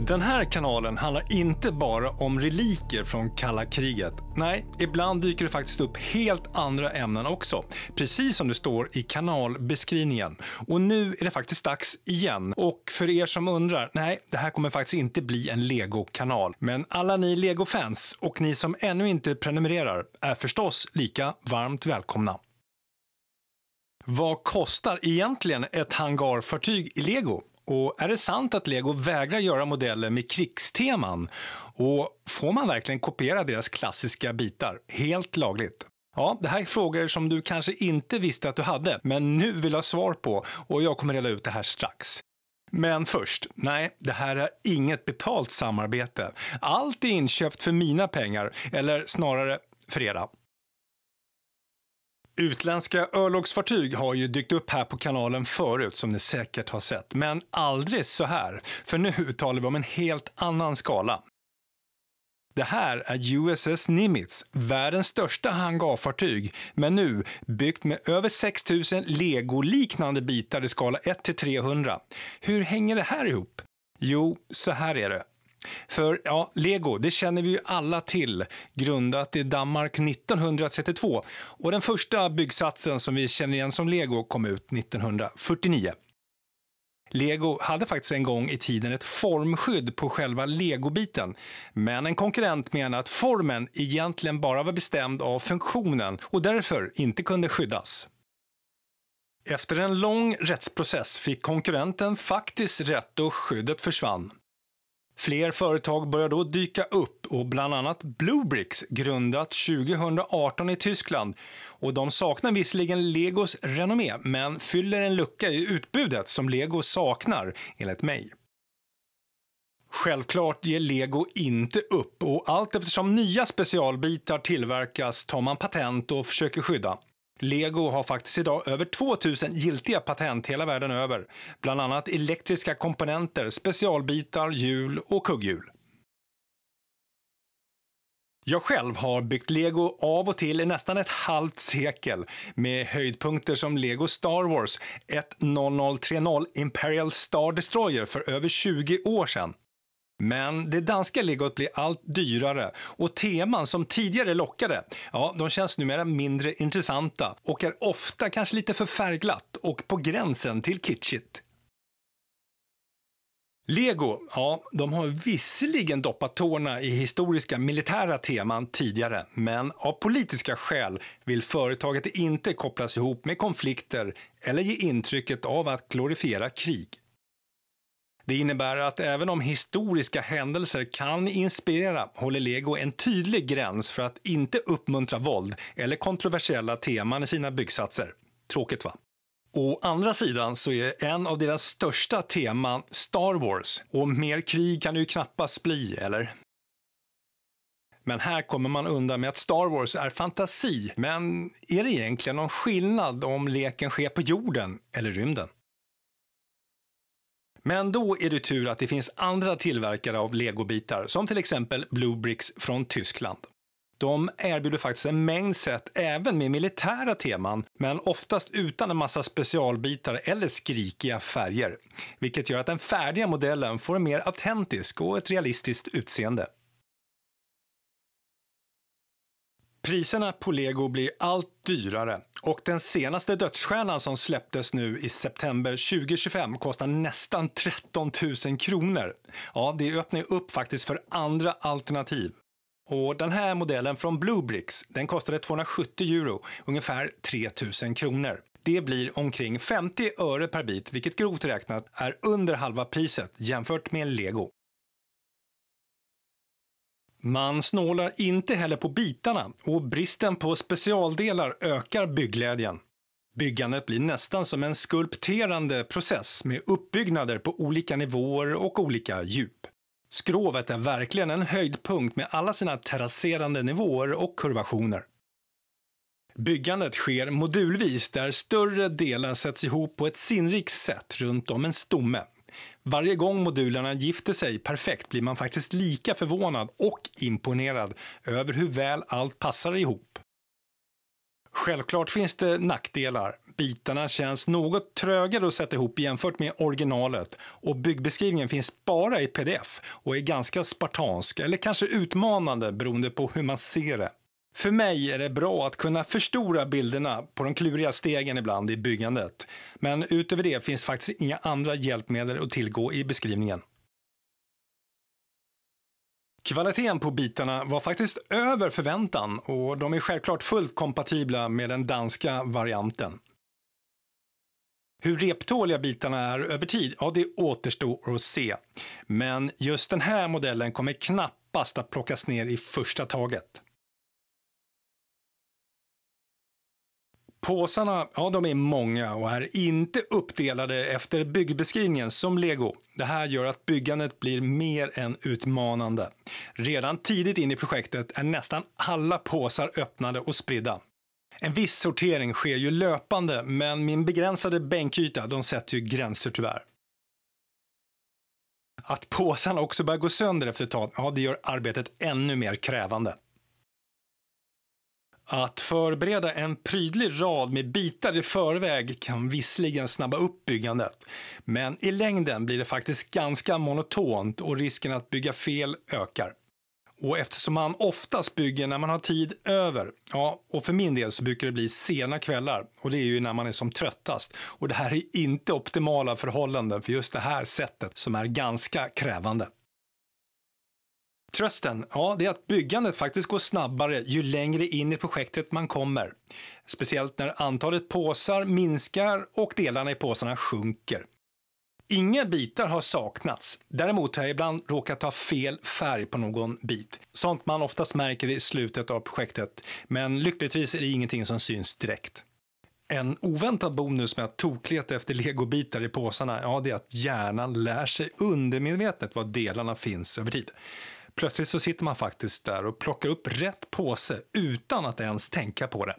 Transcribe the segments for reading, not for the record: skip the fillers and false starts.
Den här kanalen handlar inte bara om reliker från kalla kriget. Nej, ibland dyker det faktiskt upp helt andra ämnen också. Precis som det står i kanalbeskrivningen. Och nu är det faktiskt dags igen. Och för er som undrar, nej, det här kommer faktiskt inte bli en Lego-kanal. Men alla ni Lego-fans och ni som ännu inte prenumererar är förstås lika varmt välkomna. Vad kostar egentligen ett hangarfartyg i Lego? Och är det sant att Lego vägrar göra modeller med krigsteman? Och får man verkligen kopiera deras klassiska bitar helt lagligt? Ja, det här är frågor som du kanske inte visste att du hade, men nu vill ha svar på och jag kommer reda ut det här strax. Men först, nej, det här är inget betalt samarbete. Allt är inköpt för mina pengar, eller snarare för era. Utländska örlogsfartyg har ju dykt upp här på kanalen förut som ni säkert har sett, men aldrig så här, för nu talar vi om en helt annan skala. Det här är USS Nimitz, världens största hangarfartyg, men nu byggt med över 6000 Lego-liknande bitar i skala 1-300. Hur hänger det här ihop? Jo, så här är det. För ja, Lego, det känner vi ju alla till, grundat i Danmark 1932 och den första byggsatsen som vi känner igen som Lego kom ut 1949. Lego hade faktiskt en gång i tiden ett formskydd på själva Lego-biten, men en konkurrent menar att formen egentligen bara var bestämd av funktionen och därför inte kunde skyddas. Efter en lång rättsprocess fick konkurrenten faktiskt rätt och skyddet försvann. Fler företag började då dyka upp och bland annat Bluebricks grundat 2018 i Tyskland och de saknar visserligen Legos renommé men fyller en lucka i utbudet som Lego saknar enligt mig. Självklart ger Lego inte upp och allt eftersom nya specialbitar tillverkas tar man patent och försöker skydda. Lego har faktiskt idag över 2000 giltiga patent hela världen över, bland annat elektriska komponenter, specialbitar, hjul och kugghjul. Jag själv har byggt Lego av och till i nästan ett halvt sekel med höjdpunkter som Lego Star Wars 10030 Imperial Star Destroyer för över 20 år sedan. Men det danska Legot blir allt dyrare och teman som tidigare lockade, ja, de känns numera mindre intressanta och är ofta kanske lite för färgglatt och på gränsen till kitschigt. Lego, ja, de har visserligen doppat tårna i historiska militära teman tidigare, men av politiska skäl vill företaget inte kopplas ihop med konflikter eller ge intrycket av att glorifiera krig. Det innebär att även om historiska händelser kan inspirera håller Lego en tydlig gräns för att inte uppmuntra våld eller kontroversiella teman i sina byggsatser. Tråkigt va? Å andra sidan så är en av deras största teman Star Wars och mer krig kan det ju knappast bli, eller? Men här kommer man undan med att Star Wars är fantasi, men är det egentligen någon skillnad om leken sker på jorden eller rymden? Men då är det tur att det finns andra tillverkare av Lego-bitar som till exempel Bluebricks från Tyskland. De erbjuder faktiskt en mängd sätt även med militära teman men oftast utan en massa specialbitar eller skrikiga färger. Vilket gör att den färdiga modellen får en mer autentisk och ett realistiskt utseende. Priserna på Lego blir allt dyrare och den senaste dödsstjärnan som släpptes nu i september 2025 kostar nästan 13 000 kronor. Ja, det öppnar upp faktiskt för andra alternativ. Och den här modellen från Bluebricks, den kostade 270 euro, ungefär 3 000 kronor. Det blir omkring 50 öre per bit, vilket grovt räknat är under halva priset jämfört med en Lego. Man snålar inte heller på bitarna och bristen på specialdelar ökar byggglädjen. Byggandet blir nästan som en skulpterande process med uppbyggnader på olika nivåer och olika djup. Skrovet är verkligen en höjdpunkt med alla sina terrasserande nivåer och kurvationer. Byggandet sker modulvis där större delar sätts ihop på ett sinnrikt sätt runt om en stomme. Varje gång modulerna gifter sig perfekt blir man faktiskt lika förvånad och imponerad över hur väl allt passar ihop. Självklart finns det nackdelar. bitarna känns något trögare att sätta ihop jämfört med originalet och byggbeskrivningen finns bara i pdf och är ganska spartansk eller kanske utmanande beroende på hur man ser det. För mig är det bra att kunna förstora bilderna på de kluriga stegen ibland i byggandet, men utöver det finns faktiskt inga andra hjälpmedel att tillgå i beskrivningen. Kvaliteten på bitarna var faktiskt över förväntan och de är självklart fullt kompatibla med den danska varianten. Hur reptåliga bitarna är över tid, ja det återstår att se. Men just den här modellen kommer knappast att plockas ner i första taget. Påsarna, ja de är många och är inte uppdelade efter byggbeskrivningen som Lego. Det här gör att byggandet blir mer än utmanande. Redan tidigt in i projektet är nästan alla påsar öppnade och spridda. En viss sortering sker ju löpande, men min begränsade bänkyta, de sätter ju gränser tyvärr. Att påsarna också börjar gå sönder efter ett tag, ja det gör arbetet ännu mer krävande. Att förbereda en prydlig rad med bitar i förväg kan visserligen snabba upp byggandet, men i längden blir det faktiskt ganska monotont och risken att bygga fel ökar. Och eftersom man oftast bygger när man har tid över, ja, och för min del så brukar det bli sena kvällar och det är ju när man är som tröttast. Och det här är inte optimala förhållanden för just det här sättet som är ganska krävande. Trösten, ja, det är att byggandet faktiskt går snabbare ju längre in i projektet man kommer. Speciellt när antalet påsar minskar och delarna i påsarna sjunker. Inga bitar har saknats. Däremot har jag ibland råkat ha fel färg på någon bit. Sånt man oftast märker i slutet av projektet, men lyckligtvis är det ingenting som syns direkt. En oväntad bonus med att tokleta efter legobitar i påsarna, ja, det är att hjärnan lär sig undermedvetet var delarna finns över tid. Plötsligt så sitter man faktiskt där och plockar upp rätt påse utan att ens tänka på det.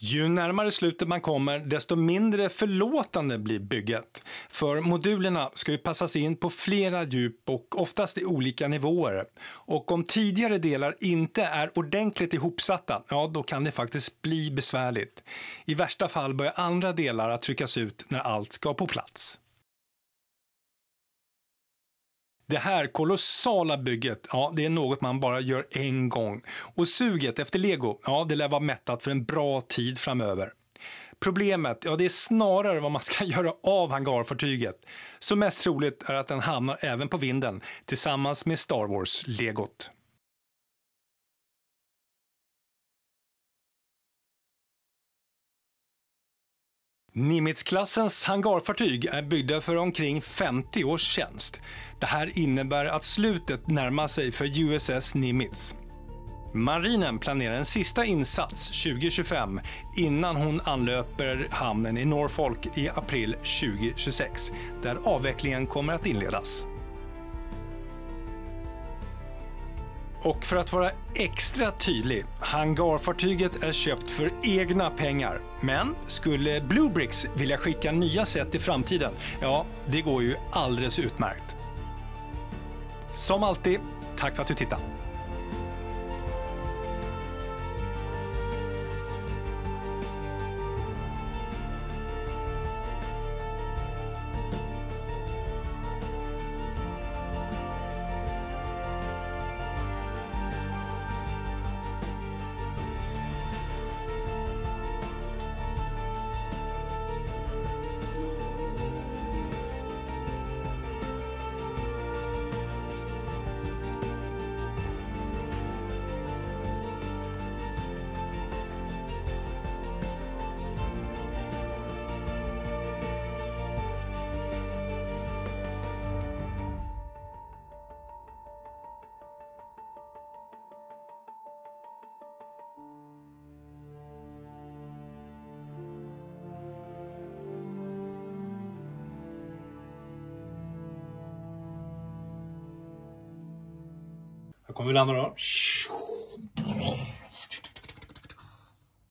Ju närmare slutet man kommer, desto mindre förlåtande blir bygget. För modulerna ska ju passas in på flera djup och oftast i olika nivåer. Och om tidigare delar inte är ordentligt ihopsatta, ja då kan det faktiskt bli besvärligt. I värsta fall börjar andra delar att tryckas ut när allt ska på plats. Det här kolossala bygget, ja det är något man bara gör en gång. Och suget efter Lego, ja det lär vara mättat för en bra tid framöver. Problemet, ja det är snarare vad man ska göra av hangarfartyget. Så mest troligt är att den hamnar även på vinden tillsammans med Star Wars-legot. Nimitz-klassens hangarfartyg är byggda för omkring 50 års tjänst. Det här innebär att slutet närmar sig för USS Nimitz. Marinen planerar en sista insats 2025 innan hon anlöper hamnen i Norfolk i april 2026, där avvecklingen kommer att inledas. Och för att vara extra tydlig, hangarfartyget är köpt för egna pengar. Men skulle Bluebricks vilja skicka nya set i framtiden, ja, det går ju alldeles utmärkt. Som alltid, tack för att du tittade. Jag kommer vi landa då.